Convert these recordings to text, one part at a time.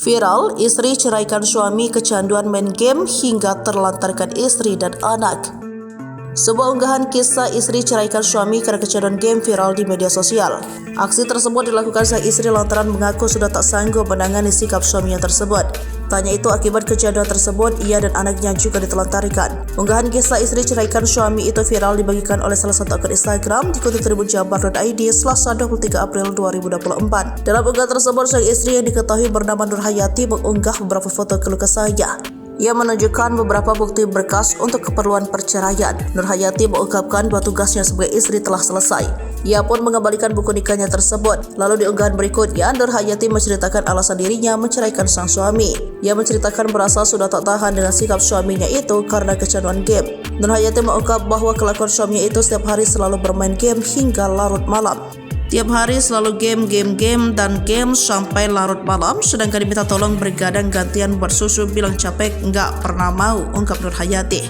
Viral, istri ceraikan suami kecanduan main game hingga terlantarkan istri dan anak. Sebuah unggahan kisah istri ceraikan suami karena kecanduan game viral di media sosial. Aksi tersebut dilakukan sang istri lantaran mengaku sudah tak sanggup menangani sikap suaminya tersebut. Tanya itu akibat kecanduan tersebut, ia dan anaknya juga ditelantarkan. Unggahan kisah istri ceraikan suami itu viral dibagikan oleh salah satu akun Instagram dikutip tribunjabar.id Selasa 23 April 2024. Dalam unggahan tersebut, sang istri yang diketahui bernama Nur Hayati mengunggah beberapa foto keluh kesahnya. Ia menunjukkan beberapa bukti berkas untuk keperluan perceraian. Nur Hayati mengungkapkan bahwa tugasnya sebagai istri telah selesai. Ia pun mengembalikan buku nikahnya tersebut. Lalu di unggahan berikutnya, Nur Hayati menceritakan alasan dirinya menceraikan sang suami. Ia menceritakan merasa sudah tak tahan dengan sikap suaminya itu karena kecanduan game. Nur Hayati mengungkap bahwa kelakuan suaminya itu setiap hari selalu bermain game hingga larut malam. Tiap hari selalu game sampai larut malam, sedangkan diminta tolong bergadang gantian buat susu bilang capek nggak pernah mau, ungkap Nur Hayati.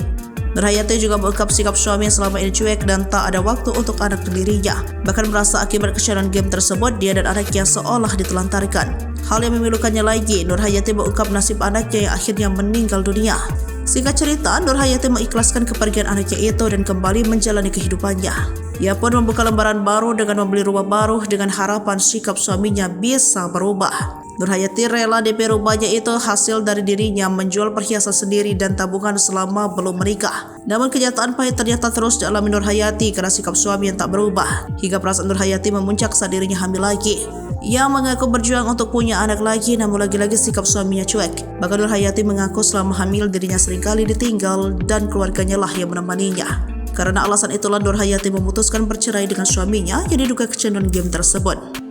Nur Hayati juga mengungkap sikap suami yang selama ini cuek dan tak ada waktu untuk anak dirinya. Bahkan merasa akibat kecanduan game tersebut, dia dan anaknya seolah ditelantarkan. Hal yang memilukannya lagi, Nur Hayati mengungkap nasib anaknya yang akhirnya meninggal dunia. Singkat cerita, Nur Hayati mengikhlaskan kepergian anaknya itu dan kembali menjalani kehidupannya. Ia pun membuka lembaran baru dengan membeli rumah baru dengan harapan sikap suaminya bisa berubah. Nur Hayati rela DP rumahnya itu hasil dari dirinya menjual perhiasan sendiri dan tabungan selama belum menikah. Namun kenyataan pahit ternyata terus dialami Nur Hayati karena sikap suami yang tak berubah. Hingga perasaan Nur Hayati memuncak saat dirinya hamil lagi. Ia mengaku berjuang untuk punya anak lagi, namun lagi-lagi sikap suaminya cuek. Bahkan Nur Hayati mengaku selama hamil dirinya seringkali ditinggal dan keluarganya lah yang menemaninya. Karena alasan itulah Nur Hayati memutuskan bercerai dengan suaminya yang diduga kecanduan game tersebut.